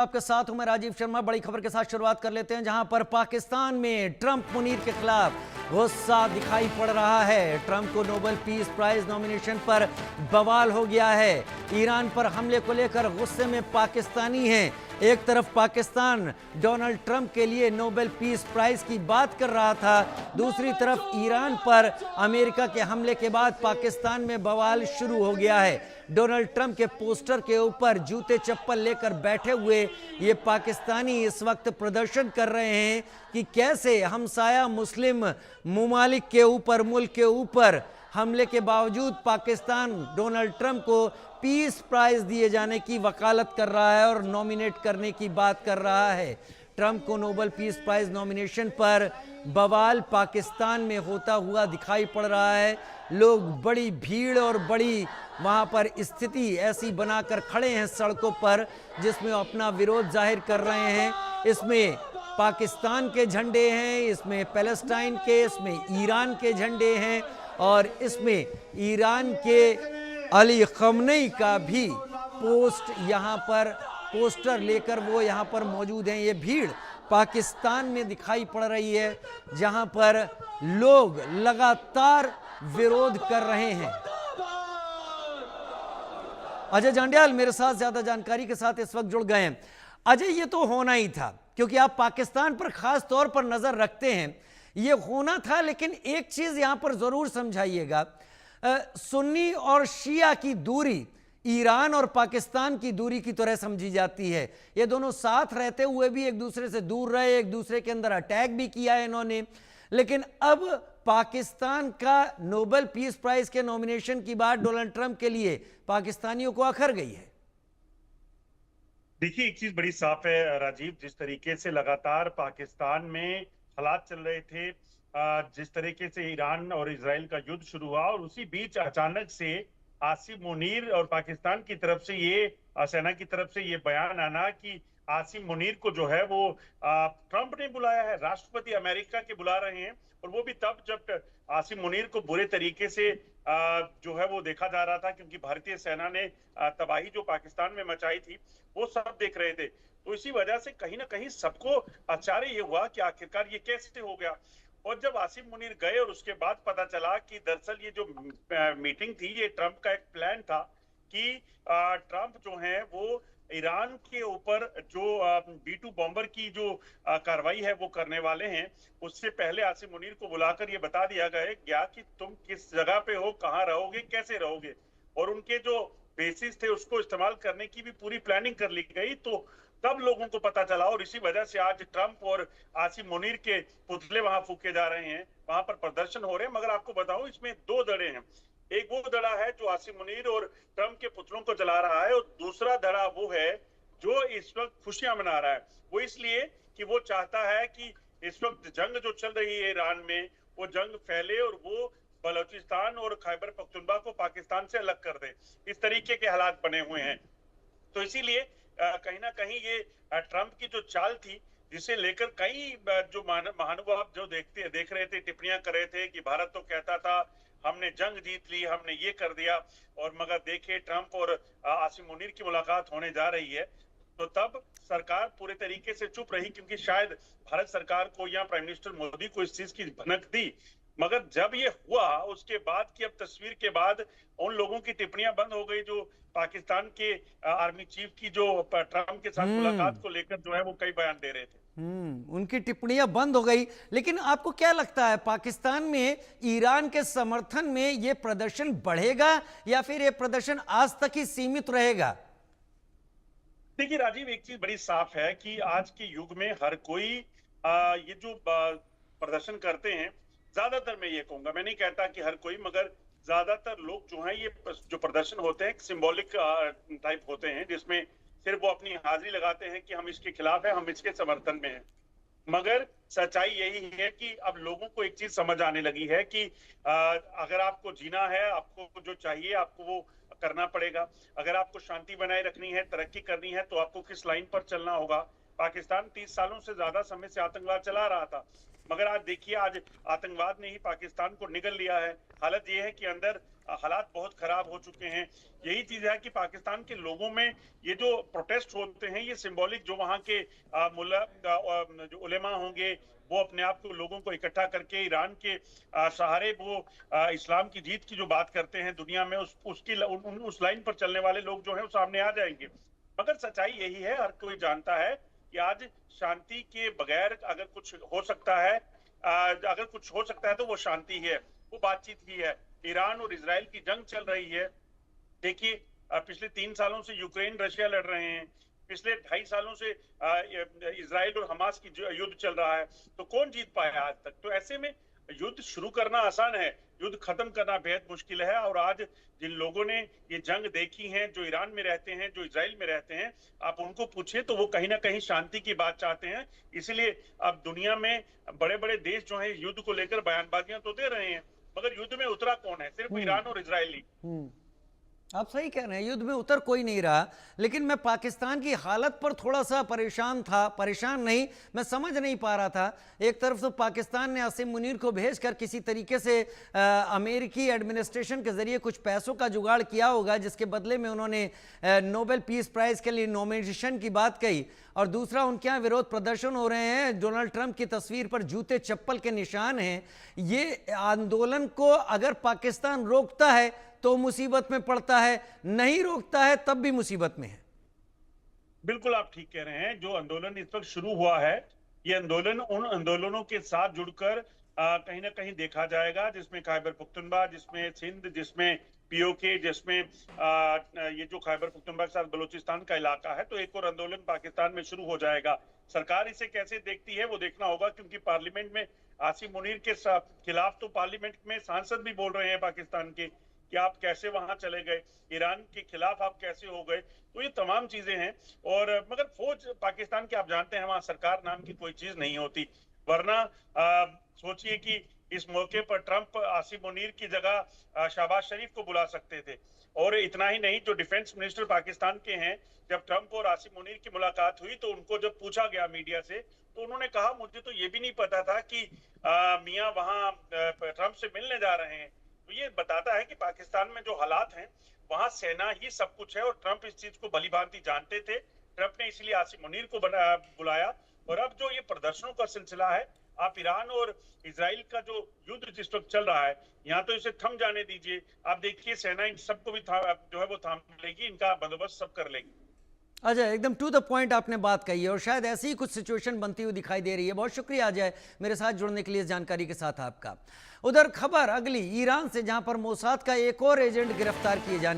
आपके साथ हूं मैं राजीव शर्मा। बड़ी खबर के साथ शुरुआत कर लेते हैं, जहां पर पाकिस्तान में ट्रंप मुनीर के खिलाफ गुस्सा दिखाई पड़ रहा है। ट्रंप को नोबेल पीस प्राइज नॉमिनेशन पर बवाल हो गया है। ईरान पर हमले को लेकर गुस्से में पाकिस्तानी हैं। एक तरफ पाकिस्तान डोनाल्ड ट्रंप के लिए नोबेल पीस प्राइज की बात कर रहा था, दूसरी तरफ ईरान पर अमेरिका के हमले के बाद पाकिस्तान में बवाल शुरू हो गया है। डोनाल्ड ट्रंप के पोस्टर के ऊपर जूते चप्पल लेकर बैठे हुए ये पाकिस्तानी इस वक्त प्रदर्शन कर रहे हैं कि कैसे हमसाया मुस्लिम मुमालिक के ऊपर, मुल्क के ऊपर हमले के बावजूद पाकिस्तान डोनाल्ड ट्रंप को पीस प्राइज दिए जाने की वकालत कर रहा है और नॉमिनेट करने की बात कर रहा है। ट्रंप को नोबेल पीस प्राइज नॉमिनेशन पर बवाल पाकिस्तान में होता हुआ दिखाई पड़ रहा है। लोग बड़ी भीड़ और बड़ी वहां पर स्थिति ऐसी बनाकर खड़े हैं सड़कों पर, जिसमें अपना विरोध जाहिर कर रहे हैं। इसमें पाकिस्तान के झंडे हैं, इसमें पैलेस्टाइन के, इसमें ईरान के झंडे हैं और इसमें ईरान के अली खमनेई का भी पोस्टर लेकर वो यहाँ पर मौजूद हैं। ये भीड़ पाकिस्तान में दिखाई पड़ रही है, जहां पर लोग लगातार विरोध कर रहे हैं। अजय जांड्याल मेरे साथ ज्यादा जानकारी के साथ इस वक्त जुड़ गए हैं। अजय, ये तो होना ही था, क्योंकि आप पाकिस्तान पर खास तौर पर नजर रखते हैं। ये होना था, लेकिन एक चीज यहां पर जरूर समझाइएगा। सुन्नी और शिया की दूरी ईरान और पाकिस्तान की दूरी की तरह समझी जाती है। ये दोनों साथ रहते हुए भी एक दूसरे से दूर रहे, एक दूसरे के अंदर अटैक भी किया है इन्होंने। लेकिन अब पाकिस्तान का नोबेल पीस प्राइज के नॉमिनेशन की बात डोनाल्ड ट्रंप के लिए पाकिस्तानियों को अखर गई है। देखिए, एक चीज बड़ी साफ है राजीव, जिस तरीके से लगातार पाकिस्तान में हालात चल रहे थे, जिस तरीके से ईरान और इजराइल का युद्ध शुरू हुआ और उसी बीच अचानक से आसिम मुनीर और पाकिस्तान की तरफ से ये सेना की तरफ से ये बयान आना कि आसिम मुनीर को जो है वो ट्रंप ने बुलाया है, राष्ट्रपति अमेरिका के बुला रहे हैं। और वो भी तब जब आसिम मुनीर को बुरे तरीके से जो है वो देखा जा रहा था, क्योंकि भारतीय सेना ने तबाही जो पाकिस्तान में मचाई थी वो सब देख रहे थे। तो इसी वजह से कहीं ना कहीं सबको आश्चर्य ये हुआ कि आखिरकार ये कैसे हो गया। और जब आसिम मुनीर गए और उसके बाद पता चला कि दरअसल ये जो मीटिंग थी ये ट्रंप का एक प्लान था कि ट्रंप जो है वो ईरान के ऊपर जो B-2 बॉम्बर की जो कार्रवाई है वो करने वाले हैं। उससे पहले आसिम मुनीर को बुलाकर ये बता दिया गया कि तुम किस जगह पे हो, कहाँ रहोगे, कैसे रहोगे, और उनके जो बेसिस थे उसको इस्तेमाल करने की भी पूरी प्लानिंग कर ली गई। तो तब लोगों को पता चला और इसी वजह से आज ट्रंप और आसिम मुनीर के पुतले वहां फूके जा रहे हैं, वहां पर प्रदर्शन हो रहे हैं। मगर आपको बताऊं, इसमें दो धड़े हैं। एक वो धड़ा है जो आसिम मुनीर और ट्रंप के पुतलों को जला रहा है, और दूसरा धड़ा वो है जो इस वक्त खुशियां मना रहा है। वो इसलिए कि वो चाहता है कि इस वक्त जंग जो चल रही है ईरान में वो जंग फैले और वो बलोचिस्तान और खैबर पख्तूनख्वा को पाकिस्तान से अलग कर दे। इस तरीके के हालात बने हुए हैं। तो इसीलिए कहीं ना कहीं ये ट्रंप की जो चाल थी, जिसे लेकर कई जो महानुभाव जो देख रहे थे, टिप्पणियां कर रहे थे कि भारत तो कहता था हमने जंग जीत ली, हमने ये कर दिया, और मगर देखिए ट्रंप और आसिम मुनीर की मुलाकात होने जा रही है। तो तब सरकार पूरे तरीके से चुप रही, क्योंकि शायद भारत सरकार को या प्राइम मिनिस्टर मोदी को इस चीज की भनक दी। मगर जब ये हुआ उसके बाद की अब तस्वीर के बाद उन लोगों की टिप्पणियां बंद हो गई जो पाकिस्तान के आर्मी चीफ की जो ट्रंप के साथ मुलाकात को लेकर जो है वो कई बयान दे रहे थे। उनकी टिप्पणियां बंद हो गई। लेकिन आपको क्या लगता है, पाकिस्तान में ईरान के समर्थन में यह प्रदर्शन बढ़ेगा या फिर यह प्रदर्शन आज तक ही सीमित रहेगा? देखिए राजीव, एक चीज बड़ी साफ है कि आज के युग में हर कोई ये जो प्रदर्शन करते हैं, ज्यादातर मैं ये कहूंगा, मैं नहीं कहता कि हर कोई, मगर ज्यादातर लोग जो हैं ये जो प्रदर्शन होते हैं सिंबॉलिक टाइप होते हैं, जिसमें सिर्फ वो अपनी हाजिरी लगाते हैं कि हम इसके खिलाफ हैं, हम इसके समर्थन में हैं। मगर सच्चाई यही है कि अब लोगों को एक चीज समझ आने लगी है कि अगर आपको जीना है, आपको जो चाहिए आपको वो करना पड़ेगा। अगर आपको शांति बनाए रखनी है, तरक्की करनी है, तो आपको किस लाइन पर चलना होगा। पाकिस्तान 30 सालों से ज्यादा समय से आतंकवाद चला रहा था, मगर आज देखिए आज आतंकवाद ने ही पाकिस्तान को निगल लिया है। हालत यह है कि अंदर हालात बहुत खराब हो चुके हैं। यही चीज है कि पाकिस्तान के लोगों में ये जो प्रोटेस्ट होते हैं, ये सिंबॉलिक, जो वहाँ के मुल्ला जो उलेमा होंगे, वो अपने आप को, लोगों को इकट्ठा करके ईरान के सहारे वो इस्लाम की जीत की जो बात करते हैं दुनिया में, उस लाइन पर चलने वाले लोग जो हैं वो सामने आ जाएंगे। मगर सच्चाई यही है, हर कोई जानता है कि आज शांति के बगैर अगर कुछ हो सकता है, तो वो शांति है, वो बातचीत ही है। ईरान और इजराइल की जंग चल रही है। देखिए, पिछले 3 सालों से यूक्रेन रशिया लड़ रहे हैं, पिछले 2.5 सालों से इजराइल और हमास की युद्ध चल रहा है। तो कौन जीत पाया आज तक? तो ऐसे में युद्ध शुरू करना आसान है, युद्ध खत्म करना बेहद मुश्किल है। और आज जिन लोगों ने ये जंग देखी है, जो ईरान में रहते हैं, जो इजराइल में रहते हैं, आप उनको पूछिए तो वो कहीं ना कहीं शांति की बात चाहते हैं। इसीलिए अब दुनिया में बड़े बड़े देश जो है युद्ध को लेकर बयानबाजियां तो दे रहे हैं, मगर युद्ध में उतरा कौन है? सिर्फ ईरान और इजराइल ही। आप सही कह रहे हैं, युद्ध में उतर कोई नहीं रहा। लेकिन मैं पाकिस्तान की हालत पर थोड़ा सा परेशान नहीं, मैं समझ नहीं पा रहा था। एक तरफ तो पाकिस्तान ने आसिम मुनीर को भेजकर किसी तरीके से अमेरिकी एडमिनिस्ट्रेशन के जरिए कुछ पैसों का जुगाड़ किया होगा, जिसके बदले में उन्होंने नोबेल पीस प्राइज के लिए नॉमिनेशन की बात कही। और दूसरा, उनके यहाँ विरोध प्रदर्शन हो रहे हैं, डोनाल्ड ट्रंप की तस्वीर पर जूते चप्पल के निशान हैं। ये आंदोलन को अगर पाकिस्तान रोकता है तो मुसीबत में पड़ता है, नहीं रोकता है तब भी मुसीबत में है। बिल्कुल आप ठीक कह रहे हैं। जो आंदोलन इस वक्त शुरू हुआ है, ये आंदोलन उन आंदोलनों के साथ जुड़कर कहीं ना कहीं देखा जाएगा, जिसमें खैबर पख्तूनख्वा, जिसमें सिंध, जिसमें पीओके, जिसमें ये जो खैबर पख्तूनख्वा के साथ बलूचिस्तान का इलाका है। तो एक और आंदोलन पाकिस्तान में शुरू हो जाएगा। सरकार इसे कैसे देखती है वो देखना होगा, क्योंकि पार्लियामेंट में आसिम मुनीर के खिलाफ तो पार्लियामेंट में सांसद भी बोल रहे हैं पाकिस्तान के कि आप कैसे वहां चले गए, ईरान के खिलाफ आप कैसे हो गए। तो ये तमाम चीजें हैं। और मगर फौज पाकिस्तान के, आप जानते हैं, वहां सरकार नाम की कोई चीज नहीं होती। वरना सोचिए कि इस मौके पर ट्रंप आसिम मुनीर की जगह शहबाज शरीफ को बुला सकते थे। और इतना ही नहीं, जो डिफेंस मिनिस्टर पाकिस्तान के हैं, जब ट्रंप और आसिम मुनीर की मुलाकात हुई तो उनको जब पूछा गया मीडिया से, तो उन्होंने कहा, मुझे तो ये भी नहीं पता था कि मियां वहां ट्रंप से मिलने जा रहे हैं। तो ये बताता है कि पाकिस्तान में जो हालात हैं, वहां सेना ही सब कुछ है। और ट्रंप इस चीज को भलीभांति जानते थे। ट्रंप ने इसलिए आसिम मुनीर को बुलाया। और अब जो ये प्रदर्शनों का सिलसिला है, आप ईरान और इजराइल का जो युद्ध जिस वक्त चल रहा है, यहाँ तो इसे थम जाने दीजिए। आप देखिए, सेना इन सबको भी जो है वो थाम लेगी, इनका बंदोबस्त सब कर लेगी। अजय, एकदम टू द पॉइंट आपने बात कही है, और शायद ऐसी ही कुछ सिचुएशन बनती हुई दिखाई दे रही है। बहुत शुक्रिया अजय, मेरे साथ जुड़ने के लिए, इस जानकारी के साथ आपका। उधर खबर अगली ईरान से, जहां पर मोसाद का एक और एजेंट गिरफ्तार किए जाने